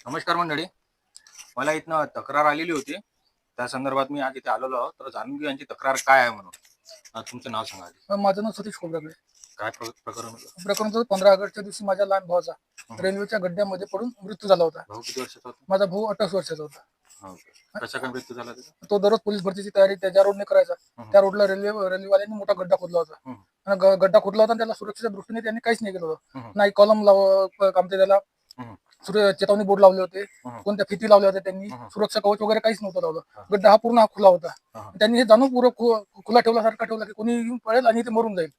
नमस्कार मंडळी. मला इथनं तक्रार आलेली होती. त्या संदर्भात मी आज इथे आलेलो आहोत. तर जाणून घेऊ यांची तक्रार काय आहे म्हणून. तुमचं नाव सांगा आधी. माझं नाव सतीश खोबरागडे. काय प्रकरण होतं? प्रकरण होतं 15 ऑगस्टच्या दिवसी माझ्या लहान भावाचा रेल्वेच्या गड्ड्यामध्ये पडून मृत्यू झाला होता. भाऊ किती वर्षाचा होता? माझा भाऊ 28 वर्षाचा होता. हो का? कशा काय मृत्यू झाला त्याचा? तो दररोज पोलीस भरतीची तयारी त्याच्या रोडने करायचा. त्या रोडला रेल्वेवाल्यांनी मोठा गड्डा खोदला होता. आणि गड्डा खोदला होता आणि त्याला सुरक्षेच्या दृष्टीने त्यांनी काहीच नाही केलं होतं. नाही कॉलम काम त्याला चेतावणी बोर्ड लावले होते, कोणत्या फिती लावल्या होत्या त्यांनी, सुरक्षा कवच वगैरे काहीच नव्हतं लावलं. गड्डा हा पूर्ण खुला होता. त्यांनी हे जाणून पूर्ण खुला ठेवल्यासारखा ठेवला की कोणी येऊन पडेल आणि ते मरून जाईल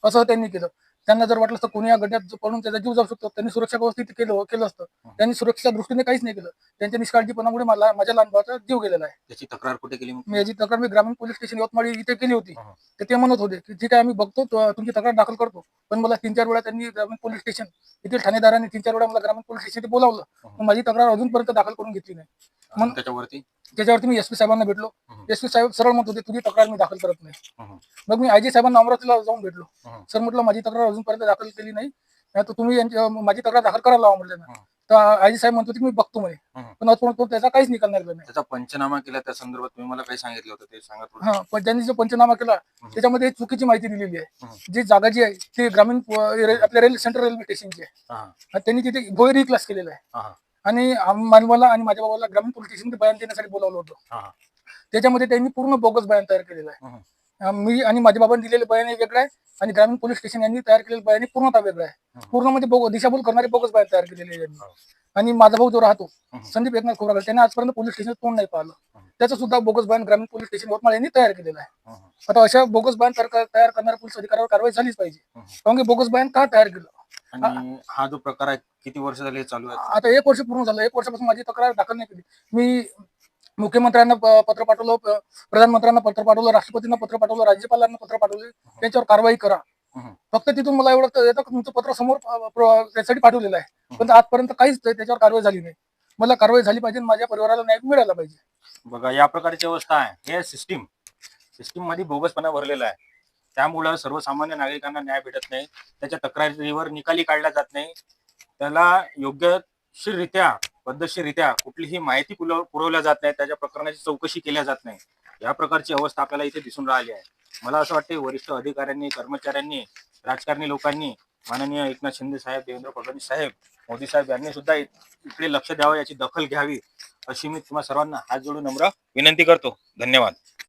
असं त्यांनी केलं. त्यांना जर वाटलं तर कोणी या गड्ड्यात पडून त्याचा जीव जाऊ शकतो, त्यांनी सुरक्षा व्यवस्थित केलं असतं. त्यांनी सुरक्षेच्या दृष्टीने काहीच नाही केलं. त्यांच्या निष्काळजीपणामुळे माझ्या लहान भावाचा जीव गेलेला आहे. त्याची तक्रार कुठे केली? मी याची तक्रार ग्रामीण पोलीस स्टेशन यवतमाळ इथे केली होती. तर ते म्हणत होते की ठीक आहे आम्ही बघतो, तुमची तक्रार दाखल करतो. पण मला 3-4 वेळा त्यांनी ग्रामीण पोलीस स्टेशन येथील ठाणेदारांनी 3-4 वेळा मला ग्रामीण पोलीस स्टेशन बोलावलं. पण माझी तक्रार अजूनपर्यंत दाखल करून घेतली नाही. मग त्याच्यावरती मी एसपी साहेबांना भेटलो. एसपी साहेब सरळ म्हणत होते तुझी तक्रार मी दाखल करत नाही. मग मी आयजी साहेबांना अमरावतीला जाऊन भेटलो. सर म्हटलं माझी तक्रार अजूनपर्यंत दाखल केली नाही, तर तुम्ही माझी तक्रार दाखल करायला लावा म्हटलं. तर आयजी साहेब म्हणतो की मी बघतो म्हणे. पण अजून त्याचा काहीच निकाल नाही. त्याचा पंचनामा केला त्या संदर्भात तुम्ही मला काही सांगितलं होतं ते सांगा. हा, पण त्यांनी जो पंचनामा केला त्याच्यामध्ये चुकीची माहिती दिलेली आहे. जी जागा जी आहे ती ग्रामीण आपल्या सेंट्रल रेल्वे स्टेशनची आहे. त्यांनी तिथे भोई रिक्लास केलेला आहे आणि मला आणि माझ्या बाबाला ग्रामीण पोलीस स्टेशन बयान देण्यासाठी बोलावलं होतं. त्याच्यामध्ये त्यांनी पूर्ण बोगस बयान तयार केलेलं आहे. मी आणि माझ्या बाबांनी दिलेलं बयान वेगळं आहे आणि ग्रामीण पोलीस स्टेशन यांनी तयार केलेलं बयान पूर्णतः वेगळं आहे. पूर्ण म्हणजे दिशाभूल करणारे बोगस बयान तयार केलेले आहे. आणि माझा भाऊ जो राहतो संदीप एकनाथ खोबरागडे, त्याने आजपर्यंत पोलीस स्टेशन तोंड नाही पाहिलं. त्याचं सुद्धा बोगस बयान ग्रामीण पोलीस स्टेशन यवतमाळ यांनी तयार केलेलं आहे. आता अशा बोगस बयान तयार करणाऱ्या पोलीस अधिकाऱ्यावर कारवाई झालीच पाहिजे. कारण की बोगस बयान का तयार केलं? आणि हा जो प्रकार आहे किती वर्ष झाले चालू आहे? आता 1 वर्ष पूर्ण झालं. 1 वर्षापासून माझी तक्रार दाखल नाही केली. मी मुख्यमंत्र्यांना पत्र पाठवलं, प्रधानमंत्र्यांना पत्र पाठवलं, राष्ट्रपतींना पत्र पाठवलं, राज्यपालांना पत्र पाठवले. त्यांच्यावर कारवाई करा. फक्त तिथून मला एवढं येतं तुमचं पत्र समोर त्यासाठी पाठवलेलं आहे. पण आजपर्यंत काहीच त्याच्यावर कारवाई झाली नाही. मला कारवाई झाली पाहिजे, माझ्या परिवाराला न्याय मिळाला पाहिजे. बघा या प्रकारची अवस्था आहे. हे सिस्टीम मध्ये बोगसपणा भरलेला आहे. त्यामुळं सर्वसामान्य नागरिकांना न्याय भेटत नाही. त्याच्या तक्रारीवर निकाली काढला जात नाही. त्याला योग्यशीररित्या पद्धतशीररित्या कुठलीही माहिती पुरवल्या जात नाही. त्याच्या प्रकरणाची चौकशी केल्या जात नाही. या प्रकारची अवस्था आपल्याला इथे दिसून राहिली आहे. मला असं वाटते वरिष्ठ अधिकाऱ्यांनी, कर्मचाऱ्यांनी, राजकारणी लोकांनी, माननीय एकनाथ शिंदे साहेब, देवेंद्र फडणवीस साहेब, मोदी साहेब यांनी सुद्धा इकडे लक्ष द्यावं, याची दखल घ्यावी अशी मी तुम्हा सर्वांना हात जोडून नम्र विनंती करतो. धन्यवाद.